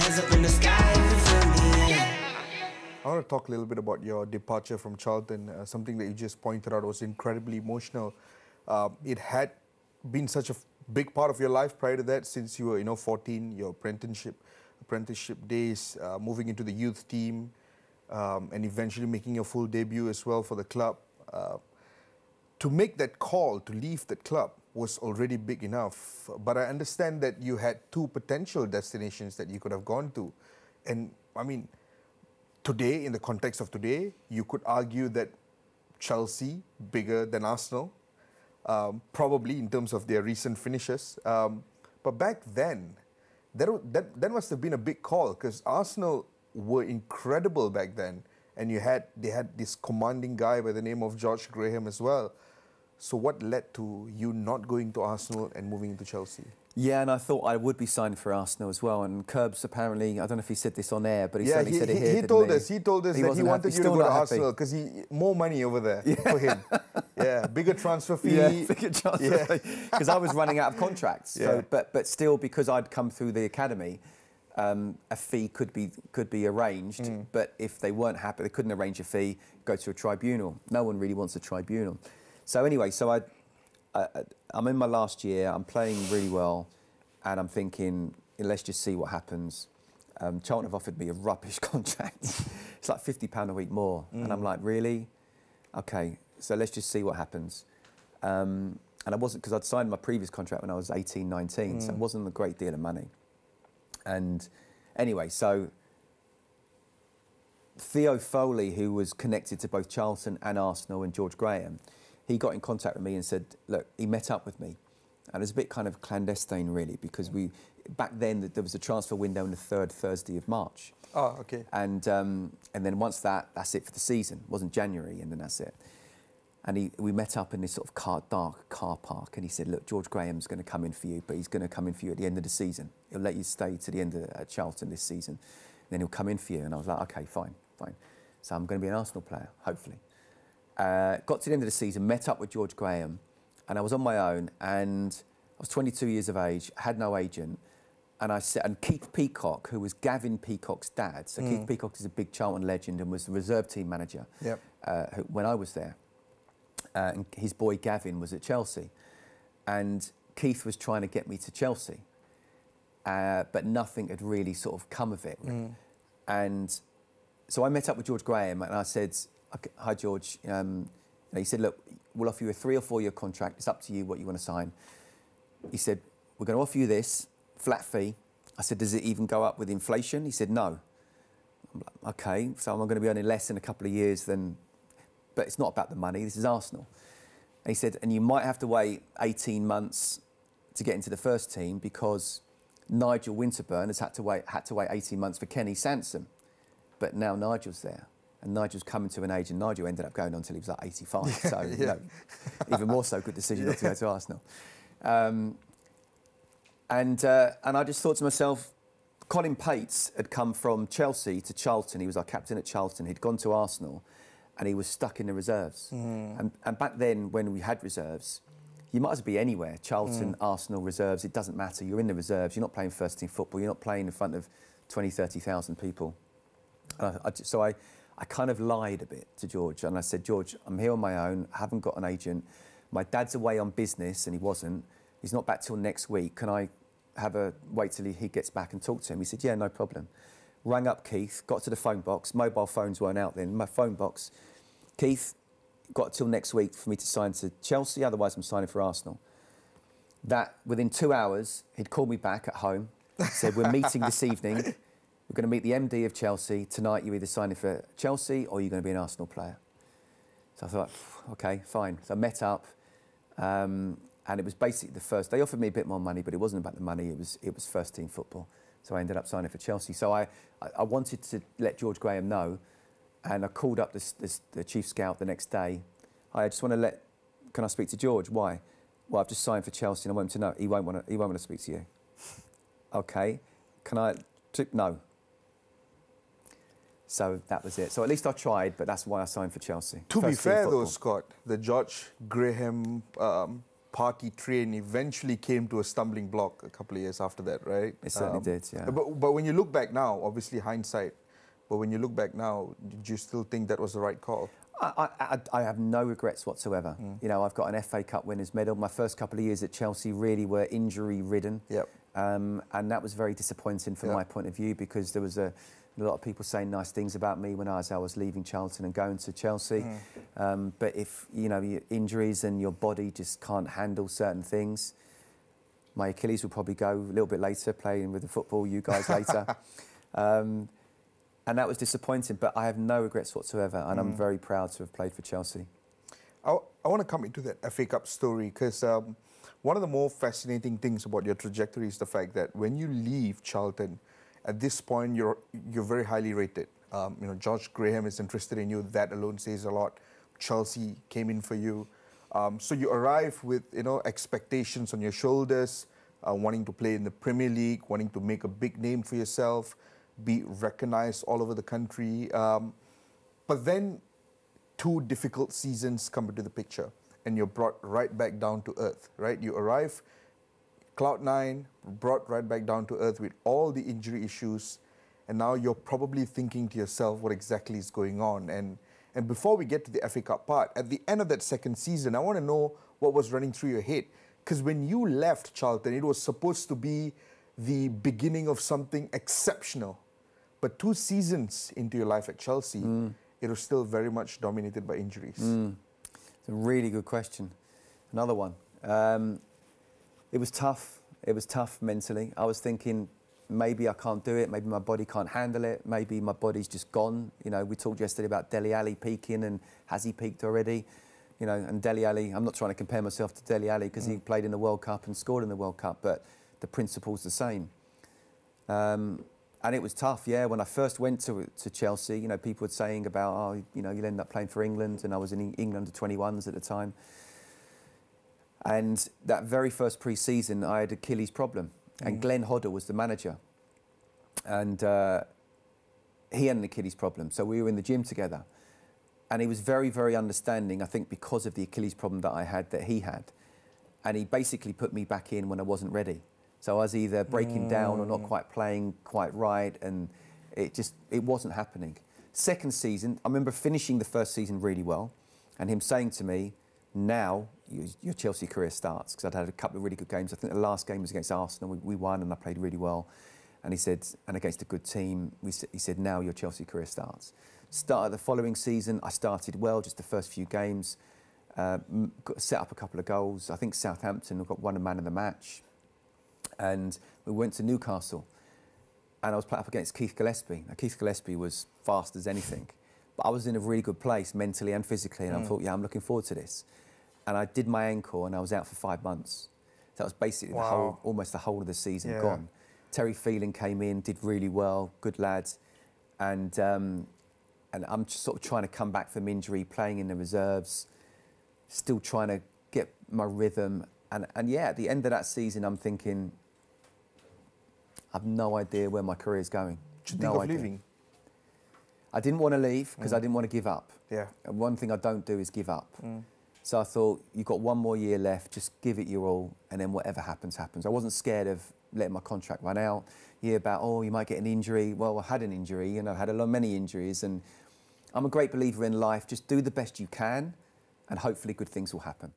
hands up in the sky, you feel me? Yeah. I want to talk a little bit about your departure from Charlton. Something that you just pointed out was incredibly emotional. It had been such a big part of your life prior to that, since you were, 14, your apprenticeship days, moving into the youth team, and eventually making your full debut as well for the club. To make that call to leave that club was already big enough. But I understand that you had two potential destinations that you could have gone to. And I mean, today, in the context of today, you could argue that Chelsea bigger than Arsenal, probably in terms of their recent finishes. But back then, that must have been a big call, because Arsenal were incredible back then, and they had this commanding guy by the name of George Graham as well. So what led to you not going to Arsenal and moving into Chelsea? Yeah, and I thought I would be signed for Arsenal as well. And Curbs apparently, I don't know if he said this on air, but he certainly said it here. He told us that he wanted you to go to Arsenal because more money over there for him. Yeah, bigger transfer fee. Yeah, bigger transfer fee. Because I was running out of contracts. Yeah. So, but still, because I'd come through the academy, a fee could be arranged. But if they weren't happy, they couldn't arrange a fee, go to a tribunal. No one really wants a tribunal. So anyway, I'm in my last year, I'm playing really well, and I'm thinking, let's just see what happens. Charlton have offered me a rubbish contract. It's like £50 a week more. And I'm like, really? Okay, so let's just see what happens. And I wasn't, because I'd signed my previous contract when I was 18, 19, so it wasn't a great deal of money. And anyway, so Theo Foley, who was connected to both Charlton and Arsenal, and George Graham, he got in contact with me and said, look, he met up with me. And it was a bit kind of clandestine, really, because back then there was a transfer window on the third Thursday of March. Oh, okay. And then once that's it for the season. It wasn't January, and then that's it. And we met up in this sort of dark car park, and he said, look, George Graham's going to come in for you, but he's going to come in for you at the end of the season. He'll let you stay to the end of Charlton this season. And then he'll come in for you. And I was like, OK, fine. So I'm going to be an Arsenal player, hopefully. Got to the end of the season, met up with George Graham, and I was on my own, and I was 22 years of age, had no agent, and Keith Peacock, who was Gavin Peacock's dad, so Keith Peacock is a big Charlton legend and was the reserve team manager when I was there, and his boy Gavin was at Chelsea, and Keith was trying to get me to Chelsea, but nothing had really sort of come of it, and so I met up with George Graham, and I said, okay, hi, George. He said, look, we'll offer you a 3 or 4 year contract. It's up to you what you want to sign. He said, we're going to offer you this flat fee. I said, does it even go up with inflation? He said, no. I'm like, OK, so I'm going to be earning less in a couple of years than... But it's not about the money. This is Arsenal. And he said, and you might have to wait 18 months to get into the first team because Nigel Winterburn has had to wait 18 months for Kenny Sansom. But now Nigel's there. And Nigel's coming to an age, and Nigel ended up going on until he was like 85. So, even more so, good decision not to go to Arsenal. And I just thought to myself, Colin Pates had come from Chelsea to Charlton. He was our captain at Charlton. He'd gone to Arsenal, and he was stuck in the reserves. And back then, when we had reserves, you might as well be anywhere. Charlton, Arsenal, reserves, it doesn't matter. You're in the reserves. You're not playing first-team football. You're not playing in front of 20, 30,000 people. So I kind of lied a bit to George, and I said, George, I'm here on my own, I haven't got an agent. My dad's away on business, and he wasn't. He's not back till next week. Can I wait till he gets back and talk to him? He said, yeah, no problem. Rang up Keith, got to the phone box. Mobile phones weren't out then. My phone box. Keith, got till next week for me to sign to Chelsea, otherwise I'm signing for Arsenal. That, within 2 hours, he'd called me back at home, said, we're meeting this evening. We're going to meet the MD of Chelsea. Tonight, you're either signing for Chelsea or you're going to be an Arsenal player. So I thought, OK, fine. So I met up, and it was basically the first... They offered me a bit more money, but it wasn't about the money. It was first-team football. So I ended up signing for Chelsea. So I wanted to let George Graham know, and I called up the chief scout the next day. I just want to let... Can I speak to George? Why? Well, I've just signed for Chelsea, and I want him to know. He won't want to speak to you. OK. Can I... No. So that was it. So at least I tried, but that's why I signed for Chelsea. To be fair, though, Scott, the George Graham party train eventually came to a stumbling block a couple of years after that, right? It certainly did, yeah. But when you look back now, obviously hindsight, but when you look back now, do you still think that was the right call? I have no regrets whatsoever. You know, I've got an FA Cup winners' medal. My first couple of years at Chelsea really were injury-ridden. Yep. And that was very disappointing from my point of view, because there was a lot of people saying nice things about me when I was leaving Charlton and going to Chelsea. But if, you know, your injuries and your body just can't handle certain things, my Achilles will probably go a little bit later, playing with the football, you guys later. And that was disappointing, but I have no regrets whatsoever, and I'm very proud to have played for Chelsea. I want to come into that FA Cup story, because one of the more fascinating things about your trajectory is the fact that when you leave Charlton, at this point you're very highly rated. You know, George Graham is interested in you. That alone says a lot. Chelsea came in for you, so you arrive with, you know, expectations on your shoulders, wanting to play in the Premier League, wanting to make a big name for yourself, be recognized all over the country. But then 2 difficult seasons come into the picture, and you're brought right back down to earth, right? You arrive, cloud 9, brought right back down to earth with all the injury issues, and now you're probably thinking to yourself what exactly is going on. And before we get to the FA Cup part, at the end of that second season, I want to know what was running through your head. Because when you left Charlton, it was supposed to be the beginning of something exceptional. But 2 seasons into your life at Chelsea, it was still very much dominated by injuries. It's a really good question. Another one. It was tough. It was tough mentally. I was thinking, maybe I can't do it. Maybe my body can't handle it. Maybe my body's just gone. You know, we talked yesterday about Dele Alli peaking, and has he peaked already? You know, and Dele Alli, I'm not trying to compare myself to Dele Alli because he played in the World Cup and scored in the World Cup, but the principle's the same. And it was tough, yeah. When I first went to Chelsea, you know, people were saying about, oh, you know, you'll end up playing for England, and I was in England under 21s at the time. And that very first pre-season, I had Achilles problem, and Glenn Hodder was the manager, and he had an Achilles problem, so we were in the gym together, and he was very, very understanding, I think, because of the Achilles problem that I had, that he had, and he basically put me back in when I wasn't ready. So I was either breaking down or not quite playing quite right, and it wasn't happening. Second season, I remember finishing the first season really well, and him saying to me, now your Chelsea career starts, because I'd had a couple of really good games. I think the last game was against Arsenal. We won, and I played really well. And he said, and against a good team, he said, now your Chelsea career starts. Started the following season, I started well, just the first few games. Set up a couple of goals. I think Southampton got won a man of the match. And we went to Newcastle, and I was playing up against Keith Gillespie. Now, Keith Gillespie was fast as anything, but I was in a really good place mentally and physically, and I thought, yeah, I'm looking forward to this. And I did my ankle, and I was out for 5 months. That was basically almost the whole of the season gone. Terry Phelan came in, did really well, good lad, and I'm just sort of trying to come back from injury, playing in the reserves, still trying to get my rhythm. And yeah, at the end of that season, I'm thinking, I've no idea where my career is going. Did you think of leaving? I didn't want to leave because I didn't want to give up. Yeah. And one thing I don't do is give up. So I thought, you've got 1 more year left, just give it your all, and then whatever happens, happens. I wasn't scared of letting my contract run out. You hear about, oh, you might get an injury. Well, I had an injury, you know, I had many injuries, and I'm a great believer in life. Just do the best you can, and hopefully good things will happen.